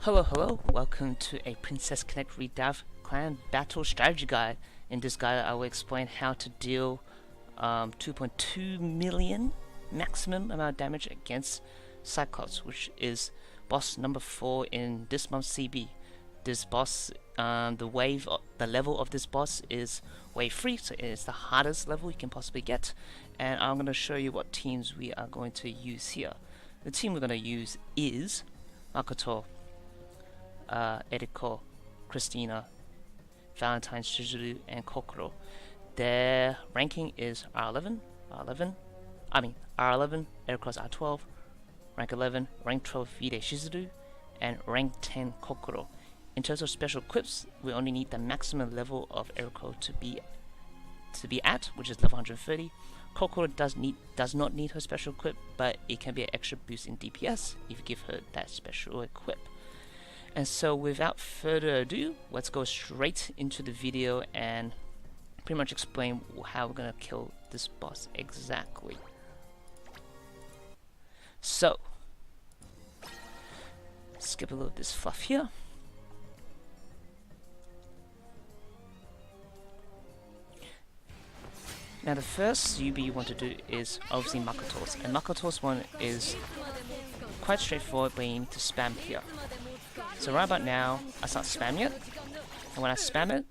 Hello, welcome to a Princess Connect Redav Clan Battle Strategy Guide. In this guide I will explain how to deal 2.2 million maximum amount of damage against Cyclops, which is boss number 4 in this month's CB. This boss, the level of this boss is wave 3, so it is the hardest level you can possibly get. And I'm going to show you what teams we are going to use here. The team we're going to use is Makoto, Eriko, Christina, Vday Shizuru, and Kokoro. Their ranking is R11, Eriko's R12, rank 11, rank 12 Vday Shizuru, and rank 10 Kokoro. In terms of special equips, we only need the maximum level of Eriko to be at, which is level 130. Kokoro does not need her special equip, but it can be an extra boost in DPS if you give her that special equip. And so without further ado, let's go straight into the video and pretty much explain how we're gonna kill this boss exactly. So, skip a little of this fluff here. Now the first UB you want to do is obviously Makoto's, and Makoto's one is quite straightforward, but you need to spam here. So right about now, I start spamming it, and when I spam it,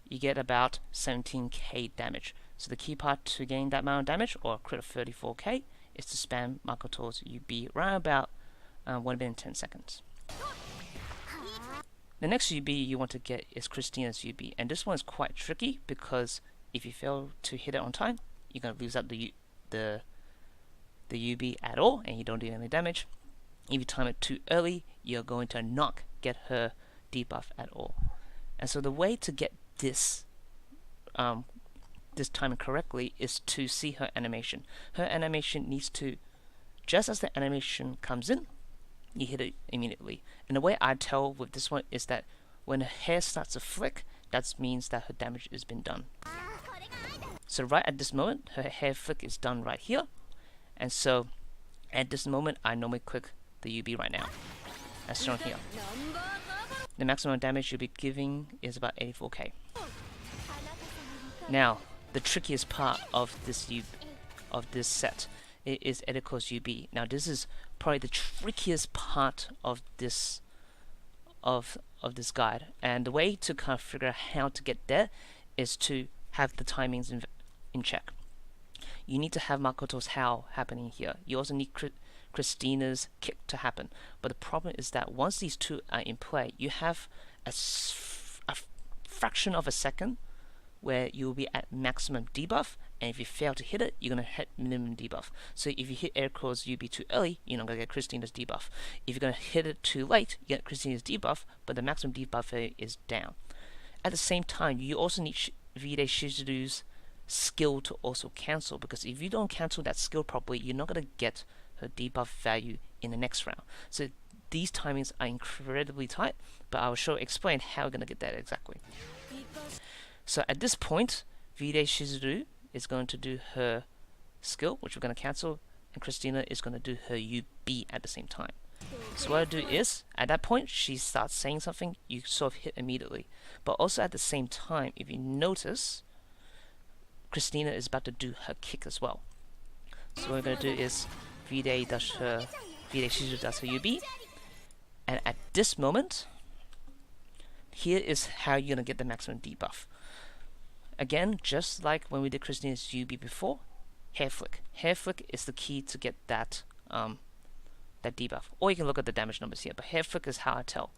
you get about 17k damage. So the key part to gain that amount of damage, or a crit of 34k, is to spam Makoto's UB right about 1 minute and 10 seconds. The next UB you want to get is Christina's UB, and this one is quite tricky because if you fail to hit it on time, you're going to lose out the UB at all, and you don't do any damage. If you time it too early, you're going to not get her debuff at all. And so the way to get this timing correctly is to see her animation. Her animation needs to, just as the animation comes in, you hit it immediately. And the way I tell with this one is that when her hair starts to flick, that means that her damage has been done. So right at this moment, her hair flick is done right here. And so at this moment, I normally click the UB right now, as shown here. The maximum damage you'll be giving is about 84k. Now, the trickiest part of this set is Eriko's UB. Now, this is probably the trickiest part of this guide, and the way to kind of figure out how to get there is to have the timings in check. You need to have Makoto's howl happening here. You also need Christina's kick to happen. But the problem is that once these two are in play, you have a fraction of a second where you'll be at maximum debuff, and if you fail to hit it, you're going to hit minimum debuff. So if you hit Eriko's UB too early, you're not going to get Christina's debuff. If you're going to hit it too late, you get Christina's debuff, but the maximum debuff is down. At the same time, you also need Vday Shizuru's skill to also cancel, because if you don't cancel that skill properly, you're not going to get her debuff value in the next round. So these timings are incredibly tight, but I will explain how we're going to get that exactly. So at this point, Vday Shizuru is going to do her skill, which we're going to cancel, and Christina is going to do her UB at the same time. So what I do is, at that point, she starts saying something, you sort of hit immediately. But also at the same time, if you notice, Christina is about to do her kick as well. So what we're going to do is, Vday Shizuru does her UB, and at this moment, here is how you're going to get the maximum debuff. Again, just like when we did Christina's UB before, hair flick. Hair flick is the key to get that debuff. Or you can look at the damage numbers here, but hair flick is how I tell.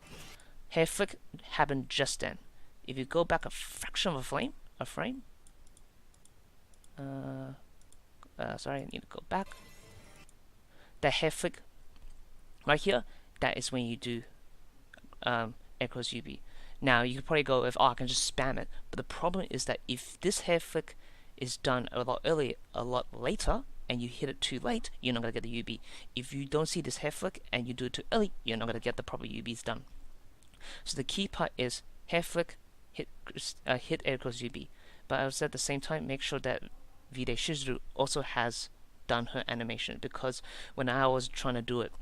Hair flick happened just then. If you go back a fraction of a frame, sorry, I need to go back. The hair flick right here, that is when you do Eriko's UB. Now you could probably go with, I can just spam it, but the problem is that if this hair flick is done a lot earlier, a lot later, and you hit it too late, you're not going to get the UB. If you don't see this hair flick and you do it too early, you're not going to get the proper UBs done. So the key part is hair flick, hit Eriko's UB. But I would say at the same time, make sure that Vday Shizuru also has done her animation, because when I was trying to do it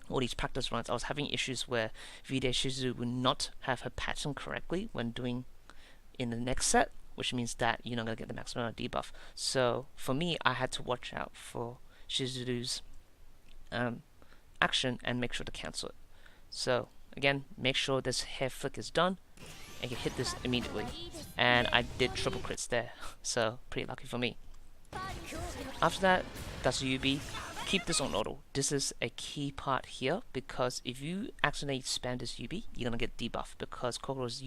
all these practice runs, I was having issues where Vday Shizuru would not have her pattern correctly when doing in the next set, which means that you're not going to get the maximum debuff. So for me, I had to watch out for Shizuru's action and make sure to cancel it. So again, make sure this hair flick is done and you hit this immediately. And I did triple crits there, so pretty lucky for me. After that, that's UB. Keep this on auto. This is a key part here, because if you accidentally spam this UB, you're gonna get debuff, because Kokoro's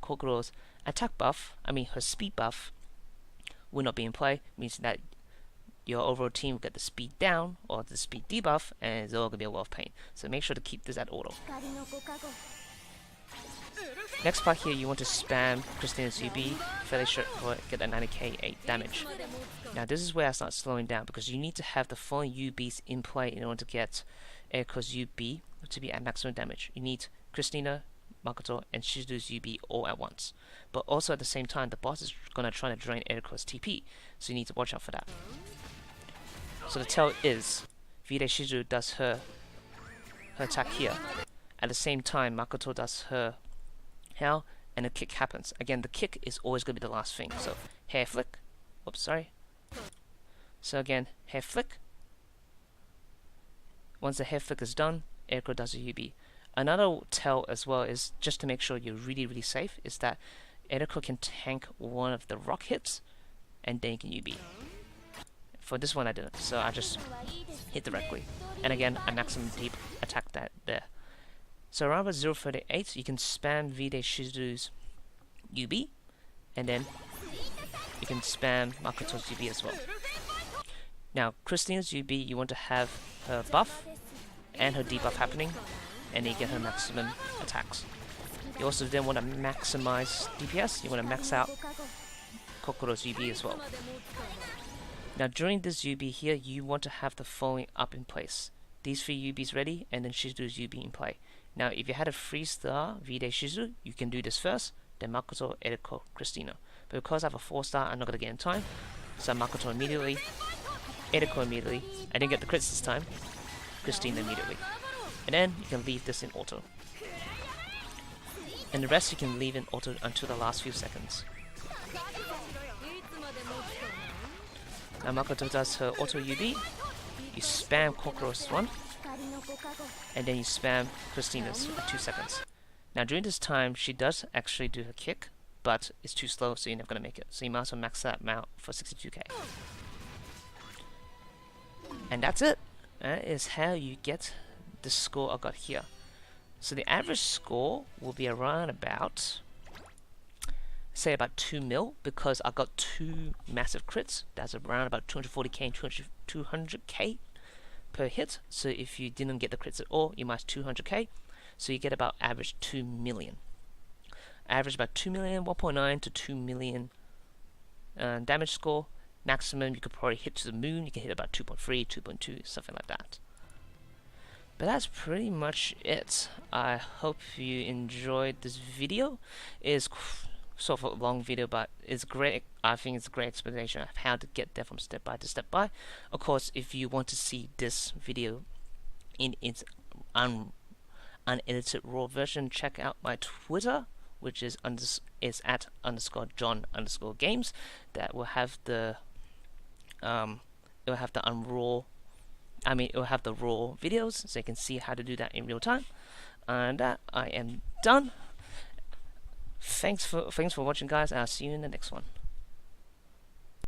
Kokoro's attack buff, her speed buff will not be in play, means that your overall team will get the speed down or the speed debuff, and it's all gonna be a world of pain. So make sure to keep this at auto. Next part here, you want to spam Christina's UB, fairly sure for get a 90k 8 damage. Now this is where I start slowing down, because you need to have the following UBs in play in order to get Eriko's UB to be at maximum damage. You need Christina, Makoto, and Shizuru's UB all at once. But also at the same time, the boss is gonna try to drain Eriko's TP, so you need to watch out for that. So the tell is, Vday Shizuru does her attack here. At the same time, Makoto does her hair, and a kick happens. Again, the kick is always going to be the last thing. So, hair flick. Oops, sorry. So again, hair flick. Once the hair flick is done, Eriko does a UB. Another tell as well is, just to make sure you're really, really safe, is that Eriko can tank one of the rock hits, and then you can UB. For this one I didn't, so I just hit directly. And again, I maximum deep attack that there. So around about 0.38, you can spam Vday Shizuru's UB, and then you can spam Makoto's UB as well. Now, Christina's UB, you want to have her buff and her debuff happening, and then you get her maximum attacks. You also then want to maximize DPS, you want to max out Kokoro's UB as well. Now during this UB here, you want to have the following up in place. These 3 UBs ready, and then Shizuru's UB in play. Now if you had a 3-star Vday Shizuru, you can do this first, then Makoto, Eriko, Christina. But because I have a 4-star, I'm not going to get in time. So Makoto immediately, Eriko immediately. I didn't get the crits this time. Christina immediately. And then you can leave this in auto. And the rest you can leave in auto until the last few seconds. Now Makoto does her auto UB. You spam Kokoro's one, and then you spam Christina's for 2 seconds. Now during this time, she does actually do her kick, but it's too slow, so you're never going to make it. So you might as well max that out for 62k. And that's it. That is how you get the score I got here. So the average score will be around about, say about 2 mil, because I got 2 massive crits. That's around about 240k and 200k per hit. So if you didn't get the crits at all, you minus 200k, so you get about average 2 million. Average about 2 million, 1.9 to 2 million damage score. Maximum you could probably hit to the moon. You can hit about 2.3, 2.2, something like that. But that's pretty much it. I hope you enjoyed this video. It's sort of a long video, but it's great. I think it's a great explanation of how to get there from step by to step by. Of course, if you want to see this video in its unedited raw version, check out my Twitter, which is at _John_games. That will have the it will have the it will have the raw videos, so you can see how to do that in real time. And that I am done. Thanks for watching, guys. I'll see you in the next one.